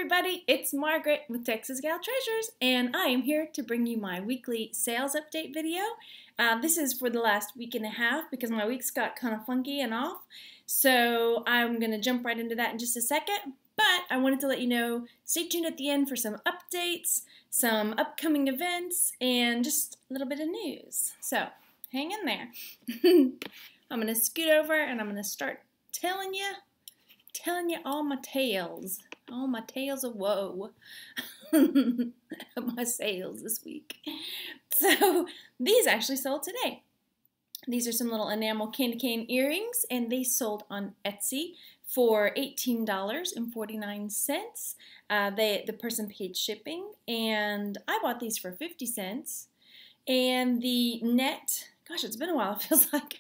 everybody, it's Margaret with Texas Gal Treasures, and I am here to bring you my weekly sales update video. This is for the last week and a half because my weeks got kind of funky and off, so I'm going to jump right into that in just a second. But I wanted to let you know, stay tuned at the end for some updates, some upcoming events, and just a little bit of news. So hang in there. I'm going to scoot over and I'm going to start telling you all my tales of woe of my sales this week. So these actually sold today. These are some little enamel candy cane earrings, and they sold on Etsy for $18.49. The person paid shipping, and I bought these for 50 cents. And the net, gosh, it's been a while, it feels like.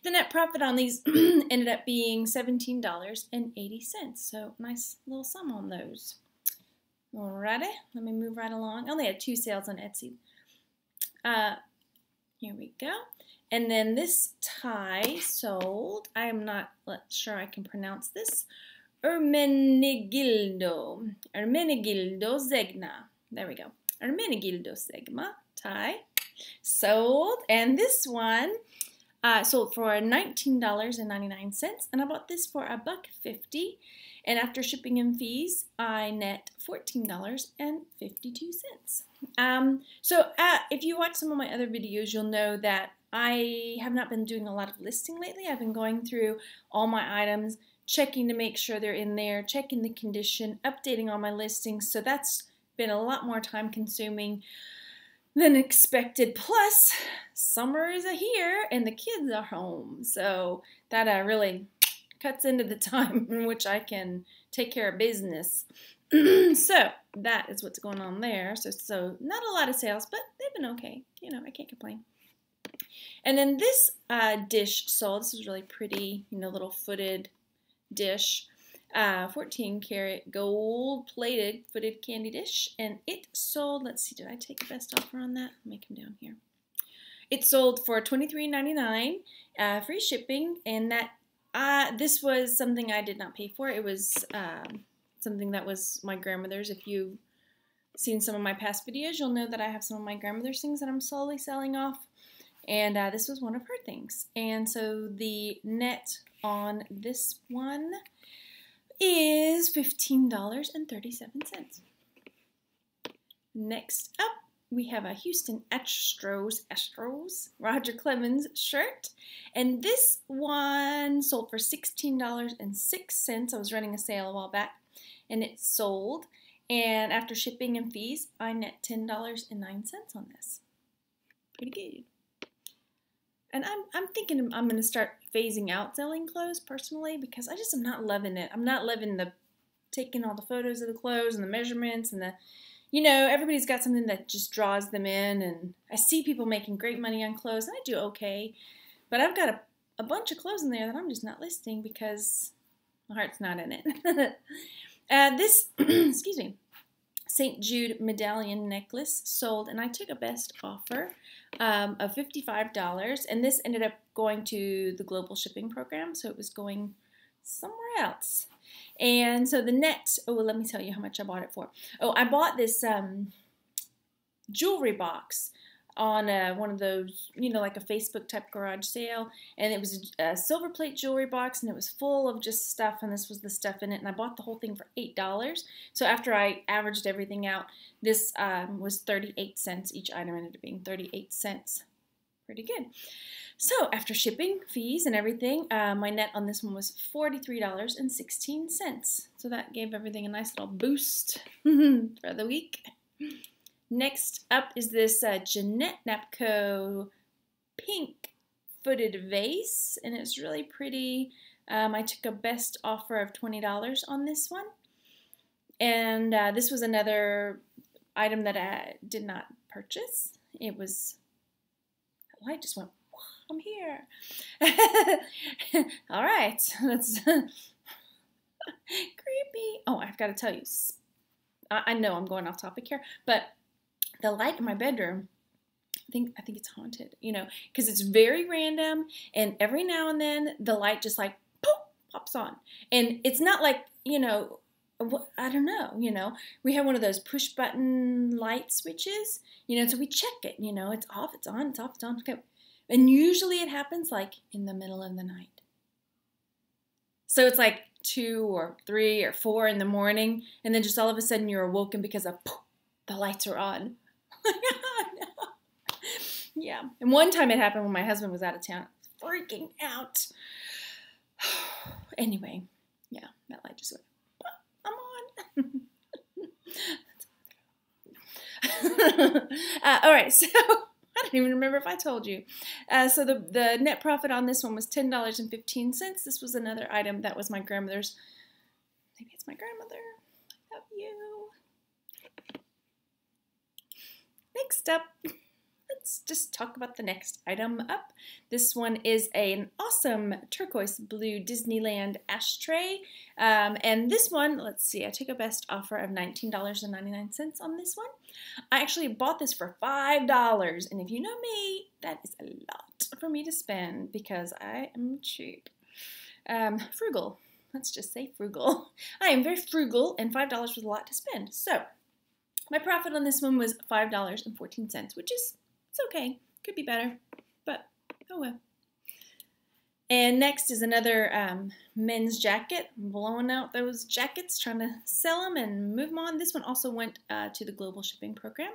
The net profit on these ended up being $17.80. So nice little sum on those. Alrighty, let me move right along. I only had 2 sales on Etsy. Here we go. And then this tie sold. I am not sure I can pronounce this. Ermenegildo Zegna. There we go. Ermenegildo Zegna tie sold. And this one sold for $19.99, and I bought this for $1.50. And after shipping and fees, I net $14.52. So if you watch some of my other videos, you'll know that I have not been doing a lot of listing lately. I've been going through all my items, checking to make sure they're in there, checking the condition, updating all my listings. So that's been a lot more time consuming than expected. Plus, summer is here and the kids are home. So that really cuts into the time in which I can take care of business. So that is what's going on there. So not a lot of sales, but they've been okay. You know, I can't complain. And then this dish sold. This is really pretty, little footed dish. 14 karat gold plated footed candy dish, and it sold, let's see, did I take a best offer on that? Let me come down here. It sold for $23.99, free shipping, and that this was something I did not pay for. It was something that was my grandmother's. If you've seen some of my past videos, you'll know that I have some of my grandmother's things that I'm slowly selling off, and this was one of her things. And so the net on this one is $15.37. Next up, we have a Houston Astros Roger Clemens shirt, and this one sold for $16.06. I was running a sale a while back, and it sold, and after shipping and fees, I net $10.09 on this. Pretty good. And I'm thinking I'm going to start phasing out selling clothes personally, because I just am not loving it. I'm not loving the taking all the photos of the clothes and the measurements and the, everybody's got something that just draws them in. And I see people making great money on clothes, and I do okay. But I've got a bunch of clothes in there that I'm just not listing because my heart's not in it. This, excuse me, St. Jude medallion necklace sold, and I took a best offer of $55, and this ended up going to the global shipping program, so it was going somewhere else. And so the net, let me tell you how much I bought it for. I bought this jewelry box on one of those, like a Facebook type garage sale, and it was a silver plate jewelry box, and it was full of just stuff, and this was the stuff in it, and I bought the whole thing for $8. So after I averaged everything out, this was 38 cents. Each item ended up being 38 cents. Pretty good. So after shipping, fees, and everything, my net on this one was $43.16. So that gave everything a nice little boost for the week. Next up is this Jeanette Napco pink footed vase, and it's really pretty. I took a best offer of $20 on this one, and this was another item that I did not purchase. It was, the light just went, I'm here. All right, that's creepy. Oh, I've got to tell you, I know I'm going off topic here, but the light in my bedroom, I think it's haunted, because it's very random, and every now and then the light just like poof, pops on, and it's not like I don't know, we have one of those push button light switches, so we check it, it's off, it's on, it's off, it's on. Okay. And usually it happens like in the middle of the night. So it's like 2 or 3 or 4 in the morning, and then just all of a sudden you're awoken because of poof, the lights are on. Yeah. And one time it happened when my husband was out of town. I was freaking out. Anyway, yeah, that light just went, I'm on. All right, so I don't even remember if I told you. So the net profit on this one was $10.15. This was another item that was my grandmother's. Maybe it's my grandmother. I love you. Next up, let's just talk about the next item up. This one is an awesome turquoise blue Disneyland ashtray. And this one, let's see, I took a best offer of $19.99 on this one. I actually bought this for $5. And if you know me, that is a lot for me to spend because I am cheap. Frugal. Let's just say frugal. I am very frugal, and $5 was a lot to spend. So my profit on this one was $5.14, which is, it's okay. Could be better, but oh well. And next is another men's jacket. I'm blowing out those jackets, trying to sell them and move them on. This one also went to the global shipping program.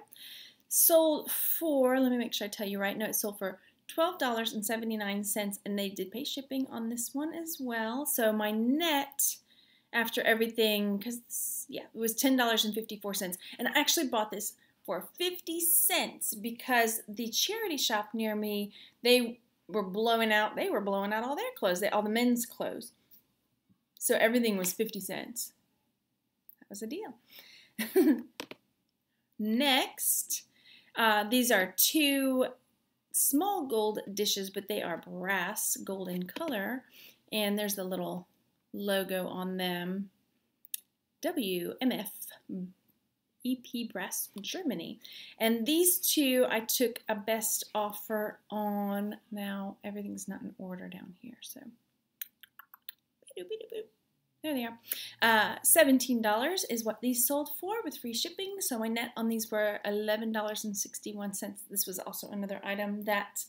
Sold for, let me make sure I tell you right. No, it sold for $12.79, and they did pay shipping on this one as well. So my net after everything, because yeah, it was $10.54, and I actually bought this for 50 cents because the charity shop near me, they were blowing out all their clothes, all the men's clothes. So everything was 50 cents. That was a deal. Next, these are 2 small gold dishes, but they are brass, golden color, and there's the little logo on them, WMF EP Brass Germany. And these 2 I took a best offer on. Now everything's not in order down here, so there they are. $17 is what these sold for with free shipping, so my net on these were $11.61. This was also another item that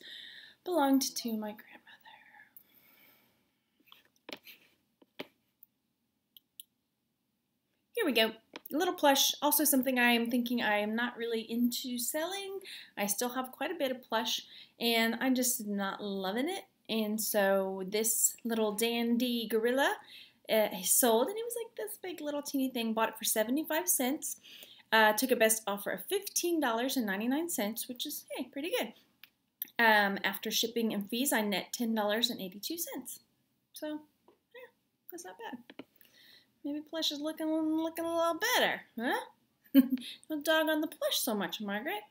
belonged to my grandmother. Here we go. A little plush, also something I am thinking I am not really into selling. I still have quite a bit of plush, and I'm just not loving it. And so this little dandy gorilla sold, and it was like this big little teeny thing. Bought it for 75 cents. Took a best offer of $15.99, which is, hey, pretty good. After shipping and fees, I net $10.82. So, yeah, that's not bad. Maybe plush is looking a little better, huh? Don't dog on the plush so much, Margaret.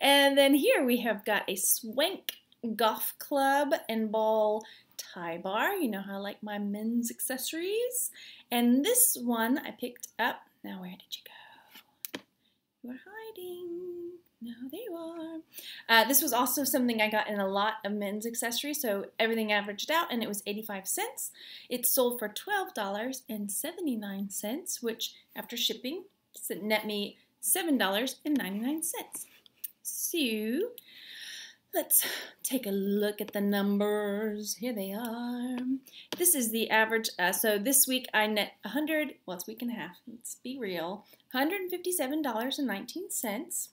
And then here we have got a Swank golf club and ball tie bar. You know how I like my men's accessories. And this one I picked up. Now where did you go? You are hiding. No, there you are. This was also something I got in a lot of men's accessories, so everything averaged out, and it was 85 cents. It sold for $12.79, which after shipping net me $7.99. So let's take a look at the numbers. Here they are. This is the average. So this week I net it's a week and a half. Let's be real. $157.19.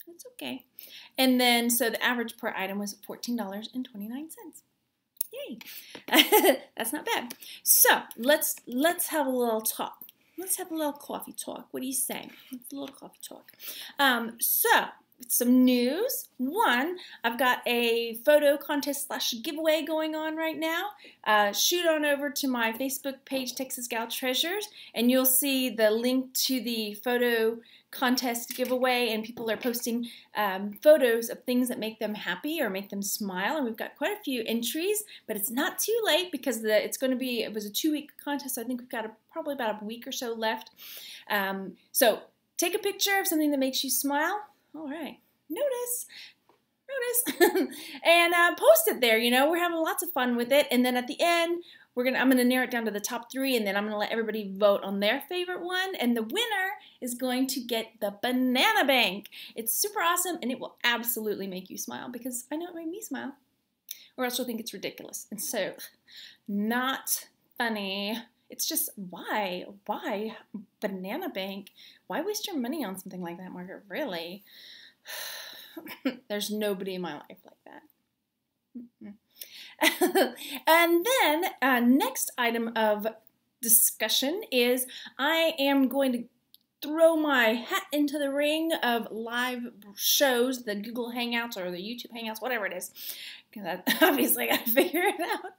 It's okay. And then, so the average per item was $14.29. Yay. That's not bad. So let's have a little talk. Let's have a little coffee talk. What do you say? Let's a little coffee talk. So some news. One, I've got a photo contest / giveaway going on right now. Shoot on over to my Facebook page, Texas Gal Treasures, and you'll see the link to the photo contest giveaway, and people are posting photos of things that make them happy or make them smile, and we've got quite a few entries, but it's not too late because it was a 2-week contest, so I think we've got probably about a week or so left. So take a picture of something that makes you smile. All right, notice, and post it there. You know, we're having lots of fun with it, and then at the end, I'm gonna narrow it down to the top 3, and then I'm gonna let everybody vote on their favorite one, and the winner is going to get the banana bank. It's super awesome, and it will absolutely make you smile, because I know it made me smile, or else you'll think it's ridiculous. And so, not funny. It's just, why banana bank? Why waste your money on something like that, Margaret? Really? There's nobody in my life like that. And then next item of discussion is I am going to throw my hat into the ring of live shows, the Google Hangouts or the YouTube Hangouts, whatever it is, because I obviously got to figure it out.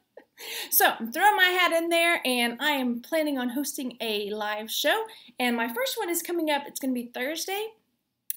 So I'm throwing my hat in there, and I am planning on hosting a live show, and my first one is coming up. It's going to be Thursday.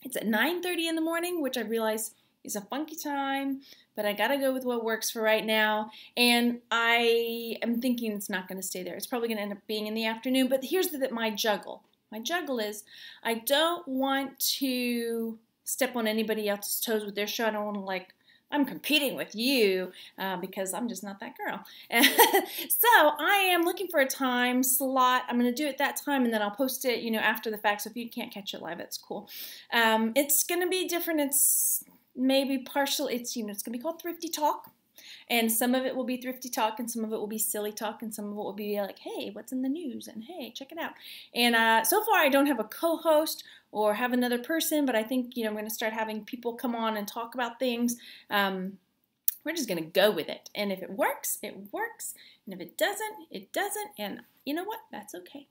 It's at 9:30 in the morning, which I realize is a funky time, but I gotta go with what works for right now, and I am thinking it's not going to stay there. It's probably going to end up being in the afternoon, but here's my juggle. My juggle is I don't want to step on anybody else's toes with their show. I don't want to, like, I'm competing with you because I'm just not that girl. So I am looking for a time slot. I'm going to do it that time, and then I'll post it, after the fact. So if you can't catch it live, that's cool. It's going to be different. It's maybe partial. It's going to be called Thrifty Talk, and some of it will be thrifty talk, and some of it will be silly talk, and some of it will be like, hey, what's in the news, and hey, check it out. And so far, I don't have a co-host or have another person, but I think, I'm going to start having people come on and talk about things. We're just going to go with it. And if it works, it works. And if it doesn't, it doesn't. And you know what? That's okay.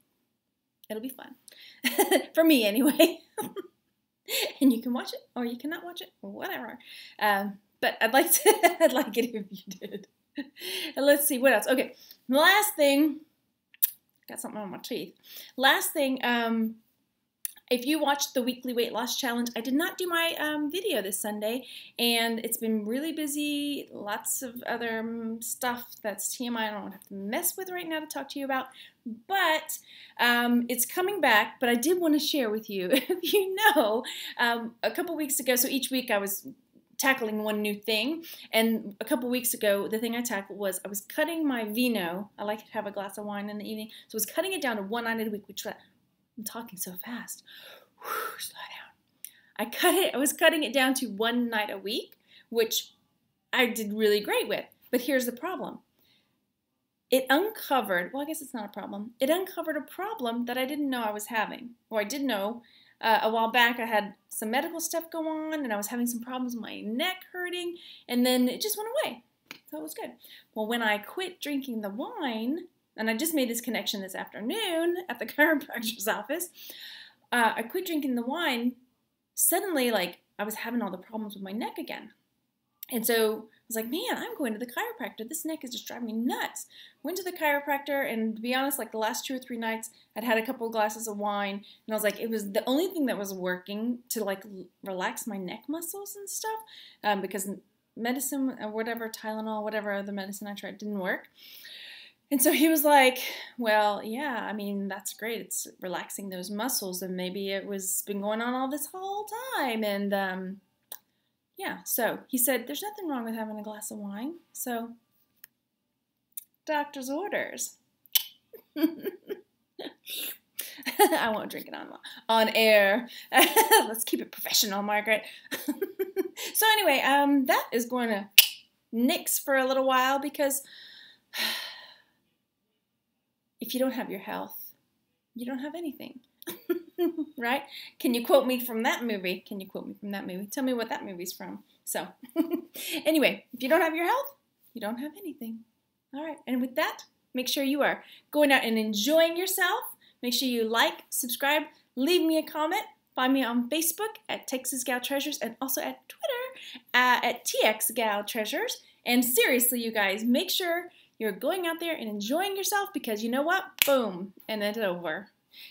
It'll be fun. For me, anyway. And you can watch it, or you cannot watch it, or whatever. But I'd like it if you did. And let's see, what else? Okay, last thing. Got something on my teeth. Last thing, if you watched the weekly weight loss challenge, I did not do my video this Sunday, and it's been really busy. Lots of other stuff that's TMI I don't have to mess with right now to talk to you about, but it's coming back. But I did want to share with you, if you know, a couple weeks ago, so each week I was tackling one new thing, and a couple weeks ago, the thing I tackled was I was cutting my vino. I like to have a glass of wine in the evening, so I was cutting it down to one night a week, which I'm talking so fast. Whew, slow down. I was cutting it down to one night a week, which I did really great with. But here's the problem. It uncovered, well, I guess it's not a problem. It uncovered a problem that I didn't know I was having. Or I did know a while back I had some medical stuff go on, and I was having some problems with my neck hurting, and then it just went away. So it was good. Well, when I quit drinking the wine, and I just made this connection this afternoon at the chiropractor's office. I quit drinking the wine. Suddenly, I was having all the problems with my neck again. And so I was like, man, I'm going to the chiropractor. This neck is just driving me nuts. Went to the chiropractor, and to be honest, the last 2 or 3 nights, I'd had a couple of glasses of wine, and I was like, it was the only thing that was working to, relax my neck muscles and stuff, because medicine, or whatever, Tylenol, whatever other medicine I tried, didn't work. And so he was like, well, yeah, I mean, that's great. It's relaxing those muscles, and maybe it was been going on all this whole time. And yeah, so he said, there's nothing wrong with having a glass of wine. So, doctor's orders. I won't drink it on air. Let's keep it professional, Margaret. So anyway, that is going to nix for a little while, because if you don't have your health, you don't have anything, right? Can you quote me from that movie? Can you quote me from that movie? Tell me what that movie's from. So anyway, if you don't have your health, you don't have anything. All right, and with that, make sure you are going out and enjoying yourself. Make sure you like, subscribe, leave me a comment. Find me on Facebook at Texas Gal Treasures, and also at Twitter at TX Gal Treasures. And seriously, you guys, make sure you're going out there and enjoying yourself, because you know what? Boom, and it's over.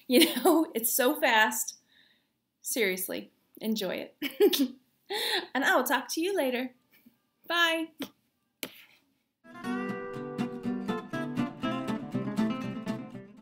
It's so fast. Seriously, enjoy it. And I will talk to you later. Bye.